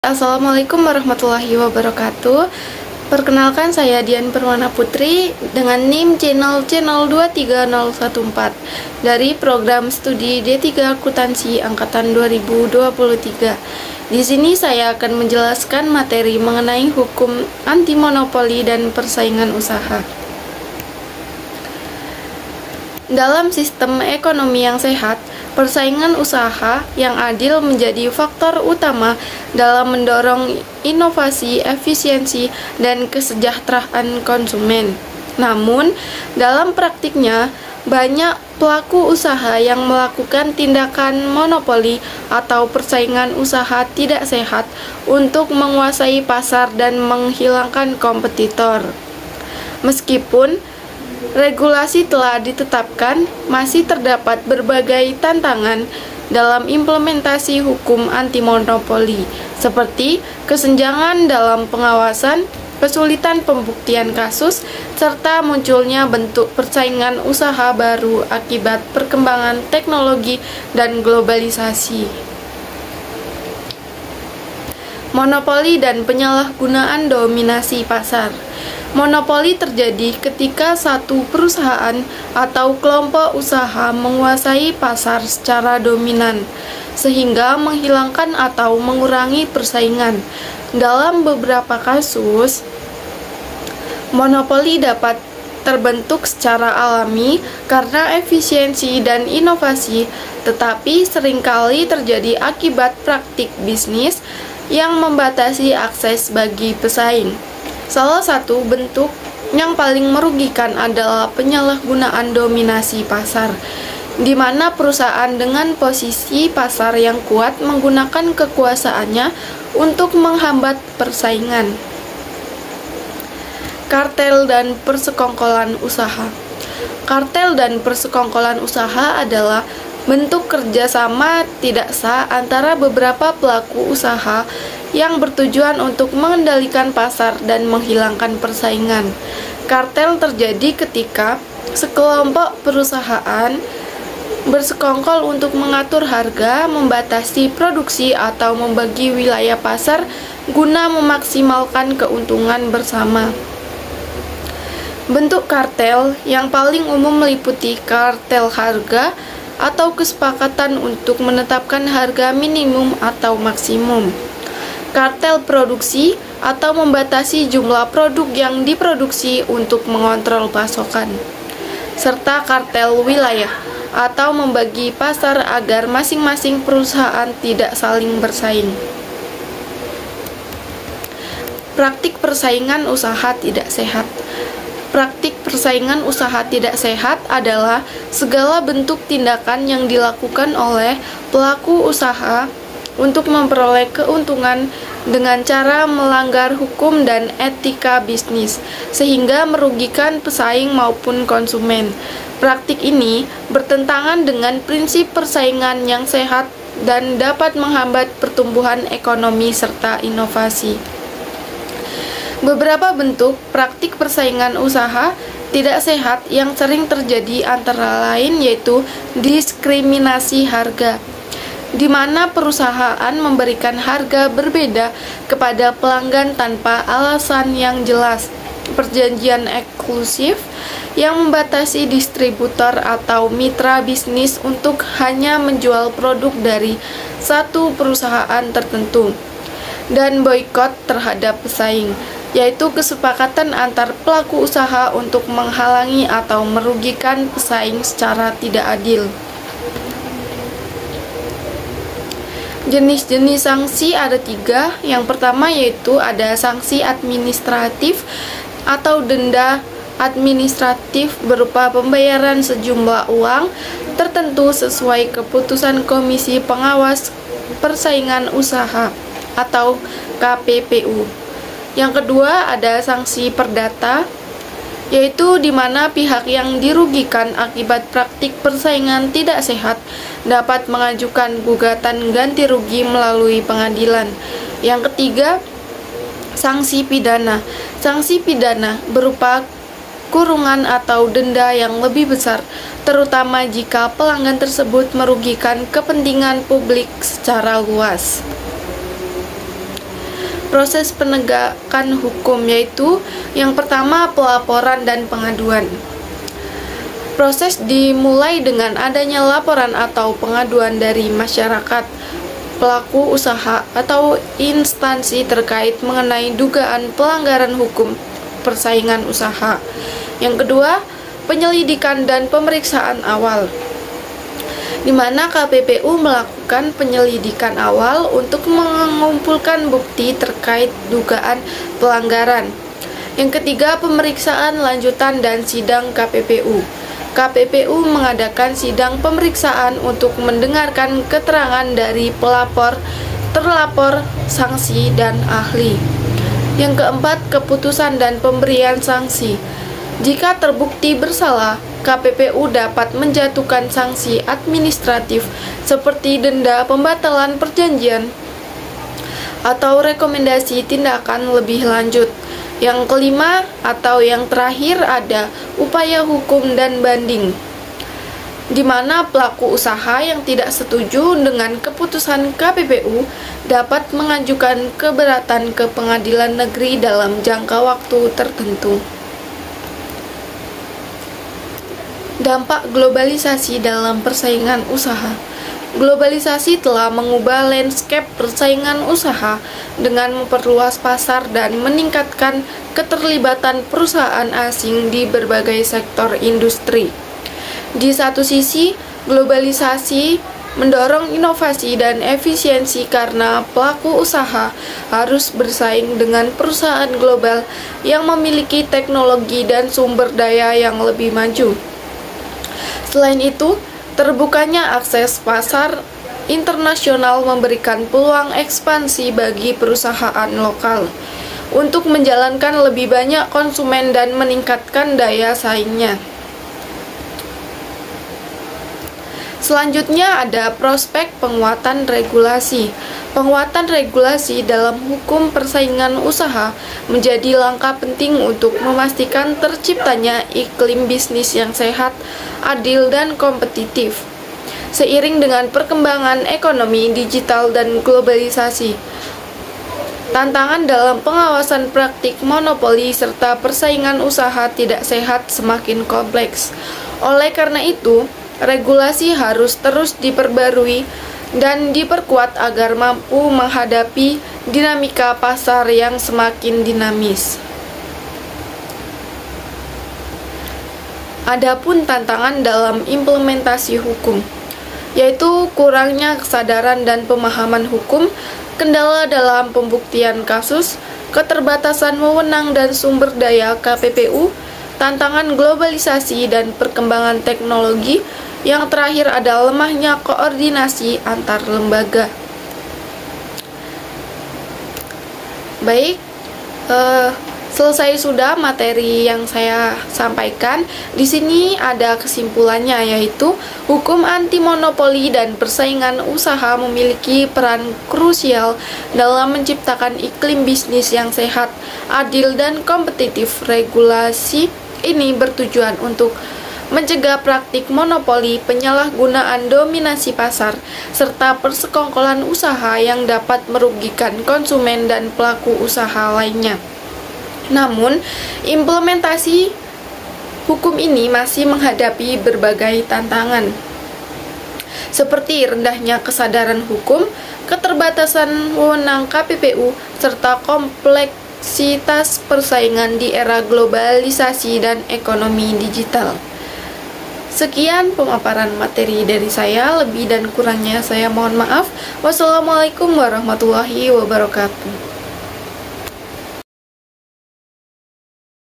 Assalamualaikum warahmatullahi wabarakatuh. Perkenalkan, saya Dian Perwana Putri dengan NIM channel 23014 dari program studi D3 Akuntansi angkatan 2023. Di sini saya akan menjelaskan materi mengenai hukum anti monopoli dan persaingan usaha. Dalam sistem ekonomi yang sehat, persaingan usaha yang adil menjadi faktor utama dalam mendorong inovasi, efisiensi, dan kesejahteraan konsumen. Namun, dalam praktiknya, banyak pelaku usaha yang melakukan tindakan monopoli atau persaingan usaha tidak sehat untuk menguasai pasar dan menghilangkan kompetitor. Meskipun regulasi telah ditetapkan, masih terdapat berbagai tantangan dalam implementasi hukum anti monopoli, seperti kesenjangan dalam pengawasan, kesulitan pembuktian kasus, serta munculnya bentuk persaingan usaha baru akibat perkembangan teknologi dan globalisasi. Monopoli dan penyalahgunaan dominasi pasar. Monopoli terjadi ketika satu perusahaan atau kelompok usaha menguasai pasar secara dominan, sehingga menghilangkan atau mengurangi persaingan. Dalam beberapa kasus, monopoli dapat terbentuk secara alami karena efisiensi dan inovasi, tetapi seringkali terjadi akibat praktik bisnis yang membatasi akses bagi pesaing. Salah satu bentuk yang paling merugikan adalah penyalahgunaan dominasi pasar, di mana perusahaan dengan posisi pasar yang kuat menggunakan kekuasaannya untuk menghambat persaingan. Kartel dan persekongkolan usaha. Kartel dan persekongkolan usaha adalah bentuk kerjasama tidak sah antara beberapa pelaku usaha yang bertujuan untuk mengendalikan pasar dan menghilangkan persaingan. Kartel terjadi ketika sekelompok perusahaan bersekongkol untuk mengatur harga, membatasi produksi, atau membagi wilayah pasar guna memaksimalkan keuntungan bersama. Bentuk kartel yang paling umum meliputi kartel harga atau kesepakatan untuk menetapkan harga minimum atau maksimum, kartel produksi atau membatasi jumlah produk yang diproduksi untuk mengontrol pasokan, serta kartel wilayah atau membagi pasar agar masing-masing perusahaan tidak saling bersaing. Praktik persaingan usaha tidak sehat. Praktik persaingan usaha tidak sehat adalah segala bentuk tindakan yang dilakukan oleh pelaku usaha untuk memperoleh keuntungan dengan cara melanggar hukum dan etika bisnis, sehingga merugikan pesaing maupun konsumen. Praktik ini bertentangan dengan prinsip persaingan yang sehat dan dapat menghambat pertumbuhan ekonomi serta inovasi. Beberapa bentuk praktik persaingan usaha tidak sehat yang sering terjadi antara lain yaitu diskriminasi harga, di mana perusahaan memberikan harga berbeda kepada pelanggan tanpa alasan yang jelas, perjanjian eksklusif yang membatasi distributor atau mitra bisnis untuk hanya menjual produk dari satu perusahaan tertentu, dan boikot terhadap pesaing, yaitu kesepakatan antar pelaku usaha untuk menghalangi atau merugikan pesaing secara tidak adil. Jenis-jenis sanksi ada 3. Yang pertama yaitu ada sanksi administratif atau denda administratif berupa pembayaran sejumlah uang tertentu sesuai keputusan Komisi Pengawas Persaingan Usaha atau KPPU. Yang kedua ada sanksi perdata, yaitu di mana pihak yang dirugikan akibat praktik persaingan tidak sehat dapat mengajukan gugatan ganti rugi melalui pengadilan. Yang ketiga, sanksi pidana. Sanksi pidana berupa kurungan atau denda yang lebih besar, terutama jika pelanggan tersebut merugikan kepentingan publik secara luas. proses penegakan hukum, yaitu yang pertama pelaporan dan pengaduan. Proses dimulai dengan adanya laporan atau pengaduan dari masyarakat, pelaku usaha, atau instansi terkait mengenai dugaan pelanggaran hukum persaingan usaha. Yang kedua, penyelidikan dan pemeriksaan awal, di mana KPPU melakukan penyelidikan awal untuk mengumpulkan bukti terkait dugaan pelanggaran. Yang ketiga, pemeriksaan lanjutan dan sidang KPPU. KPPU mengadakan sidang pemeriksaan untuk mendengarkan keterangan dari pelapor, terlapor, saksi, dan ahli. Yang keempat, keputusan dan pemberian sanksi. Jika terbukti bersalah, KPPU dapat menjatuhkan sanksi administratif seperti denda, pembatalan perjanjian, atau rekomendasi tindakan lebih lanjut. Yang kelima atau yang terakhir ada upaya hukum dan banding, di mana pelaku usaha yang tidak setuju dengan keputusan KPPU dapat mengajukan keberatan ke pengadilan negeri dalam jangka waktu tertentu. Dampak globalisasi dalam persaingan usaha. Globalisasi telah mengubah landscape persaingan usaha dengan memperluas pasar dan meningkatkan keterlibatan perusahaan asing di berbagai sektor industri. Di satu sisi, globalisasi mendorong inovasi dan efisiensi karena pelaku usaha harus bersaing dengan perusahaan global yang memiliki teknologi dan sumber daya yang lebih maju. Selain itu, terbukanya akses pasar internasional memberikan peluang ekspansi bagi perusahaan lokal untuk menjalankan lebih banyak konsumen dan meningkatkan daya saingnya. Selanjutnya ada prospek penguatan regulasi. Penguatan regulasi dalam hukum persaingan usaha menjadi langkah penting untuk memastikan terciptanya iklim bisnis yang sehat, adil, dan kompetitif. Seiring dengan perkembangan ekonomi digital dan globalisasi, tantangan dalam pengawasan praktik monopoli serta persaingan usaha tidak sehat semakin kompleks. Oleh karena itu, regulasi harus terus diperbarui dan diperkuat agar mampu menghadapi dinamika pasar yang semakin dinamis. Adapun tantangan dalam implementasi hukum, yaitu kurangnya kesadaran dan pemahaman hukum, kendala dalam pembuktian kasus, keterbatasan wewenang dan sumber daya KPPU, tantangan globalisasi dan perkembangan teknologi. Yang terakhir ada lemahnya koordinasi antar lembaga. Baik, selesai sudah materi yang saya sampaikan. Di sini ada kesimpulannya, yaitu hukum anti monopoli dan persaingan usaha memiliki peran krusial dalam menciptakan iklim bisnis yang sehat, adil, dan kompetitif. Regulasi ini bertujuan untuk mencegah praktik monopoli, penyalahgunaan dominasi pasar, serta persekongkolan usaha yang dapat merugikan konsumen dan pelaku usaha lainnya. Namun, implementasi hukum ini masih menghadapi berbagai tantangan, seperti rendahnya kesadaran hukum, keterbatasan wewenang KPPU, serta kompleksitas persaingan di era globalisasi dan ekonomi digital. Sekian pemaparan materi dari saya, lebih dan kurangnya saya mohon maaf. Wassalamualaikum warahmatullahi wabarakatuh.